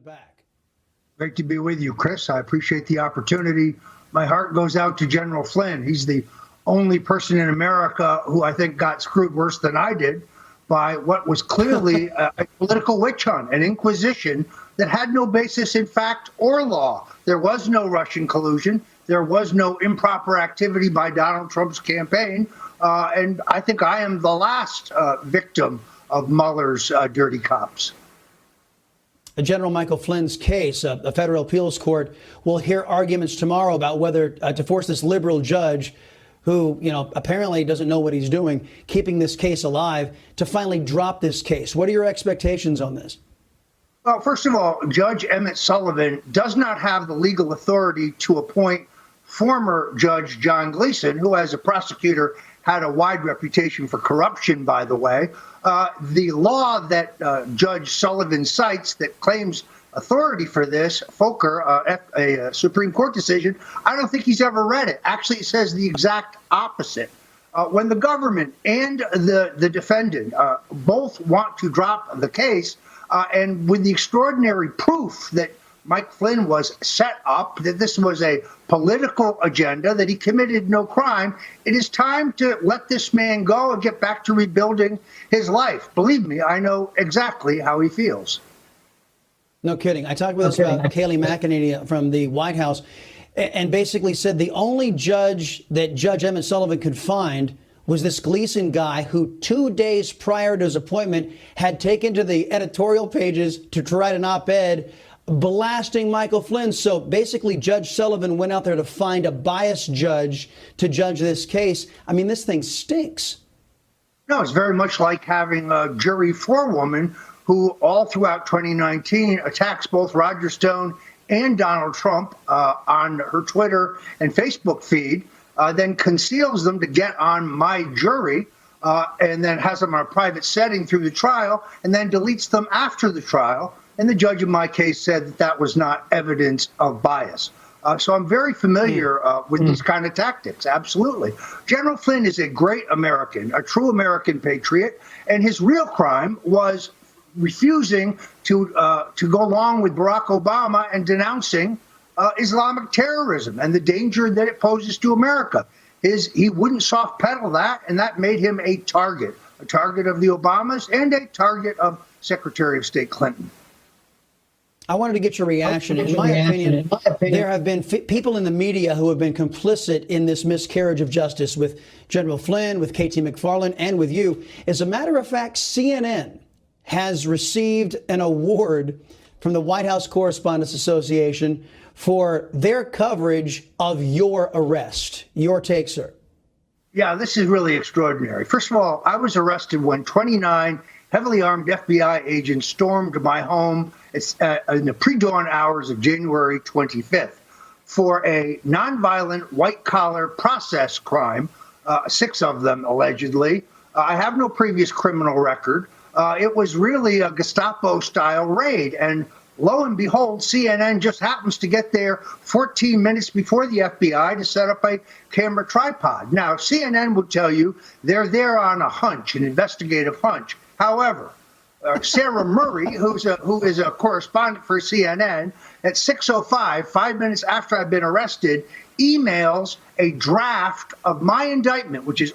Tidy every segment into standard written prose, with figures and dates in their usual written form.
back. Great to be with you, Chris. I appreciate the opportunity. My heart goes out to General Flynn. He's the only person in America who I think got screwed worse than I did by what was clearly a political witch hunt, an inquisition that had no basis in fact or law. There was no Russian collusion. There was no improper activity by Donald Trump's campaign. And I think I am the last victim of Mueller's dirty cops. General Michael Flynn's case, a federal appeals court will hear arguments tomorrow about whether to force this liberal judge who, apparently doesn't know what he's doing, keeping this case alive, to finally drop this case. What are your expectations on this? Well, first of all, Judge Emmett Sullivan does not have the legal authority to appoint former Judge John Gleeson, who as a prosecutor had a wide reputation for corruption, by the way. The law that Judge Sullivan cites that claims authority for this, Fokker, a Supreme Court decision, I don't think he's ever read it. Actually, it says the exact opposite. When the government and the defendant both want to drop the case, and with the extraordinary proof that Mike Flynn was set up, that this was a political agenda, that he committed no crime, it is time to let this man go and get back to rebuilding his life. Believe me, I know exactly how he feels. No kidding. I talked with Kayleigh McEnany from the White House and basically said the only judge that Judge Emmett Sullivan could find was this Gleeson guy who 2 days prior to his appointment had taken to the editorial pages to write an op-ed blasting Michael Flynn. So basically, Judge Sullivan went out there to find a biased judge to judge this case. I mean, this thing stinks. No, it's very much like having a jury forewoman who all throughout 2019 attacks both Roger Stone and Donald Trump on her Twitter and Facebook feed, then conceals them to get on my jury, and then has them in a private setting through the trial, and then deletes them after the trial. And the judge in my case said that that was not evidence of bias. So I'm very familiar with these kind of tactics. Absolutely. General Flynn is a great American, a true American patriot. And his real crime was refusing to go along with Barack Obama and denouncing Islamic terrorism and the danger that it poses to America. He wouldn't soft pedal that, and that made him a target of the Obamas and a target of Secretary of State Clinton. I wanted to get your reaction. In my opinion, there have been people in the media who have been complicit in this miscarriage of justice with General Flynn, with KT McFarland, and with you. As a matter of fact, CNN has received an award from the White House Correspondents Association for their coverage of your arrest. Your take, sir. Yeah, this is really extraordinary. First of all, I was arrested when 29 heavily armed FBI agents stormed my home in the pre-dawn hours of January 25th for a nonviolent white-collar process crime, 6 of them allegedly. I have no previous criminal record. It was really a Gestapo-style raid, and lo and behold, CNN just happens to get there 14 minutes before the FBI to set up a camera tripod. Now, CNN would tell you they're there on a hunch, an investigative hunch. However, Sarah Murray, who is a correspondent for CNN, at 6:05, 5 minutes after I've been arrested, emails a draft of my indictment, which is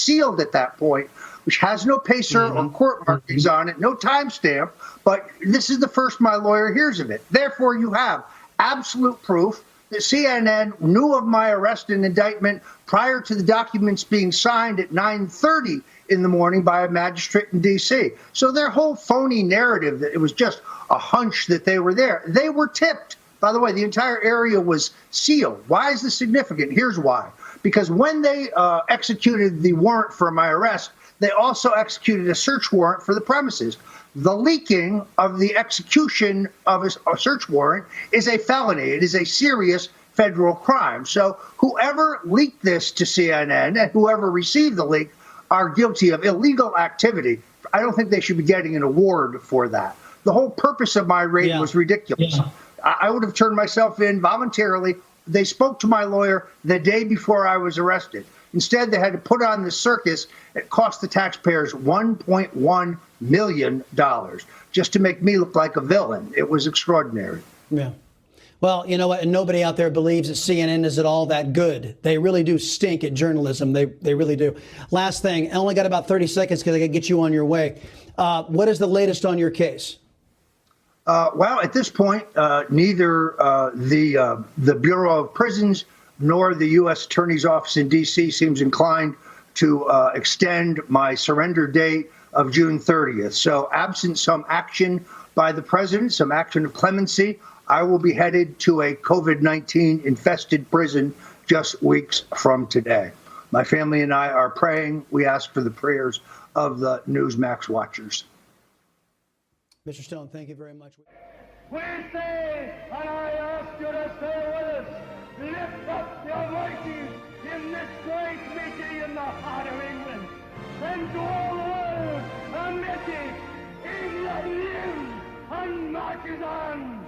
sealed at that point, which has no pacer or court markings on it, no timestamp. But this is the first my lawyer hears of it. Therefore, you have absolute proof that CNN knew of my arrest and indictment prior to the documents being signed at 9:30 in the morning by a magistrate in D.C. So their whole phony narrative that it was just a hunch that they were there, they were tipped. By the way, the entire area was sealed. Why is this significant? Here's why. Because when they executed the warrant for my arrest, they also executed a search warrant for the premises. The leaking of the execution of a search warrant is a felony. It is a serious federal crime. So whoever leaked this to CNN and whoever received the leak are guilty of illegal activity. I don't think they should be getting an award for that. The whole purpose of my raid was ridiculous. I would have turned myself in voluntarily. They spoke to my lawyer the day before I was arrested. Instead, they had to put on this circus. It cost the taxpayers $1.1 million just to make me look like a villain. It was extraordinary. Yeah. Well, you know what? And nobody out there believes that CNN is at all that good. They really do stink at journalism. They really do. Last thing, I only got about 30 seconds because I got to get you on your way. What is the latest on your case? Well, at this point, neither the Bureau of Prisons nor the U.S. Attorney's Office in D.C. seems inclined to extend my surrender date of June 30th. So absent some action by the president, some action of clemency, I will be headed to a COVID-19 infested prison just weeks from today. My family and I are praying. We ask for the prayers of the Newsmax watchers. Mr. Stone, thank you very much. We say, and I ask you to stay with us, lift up your voices in this great meeting in the heart of England, and to all the world a message: England lives and marches on.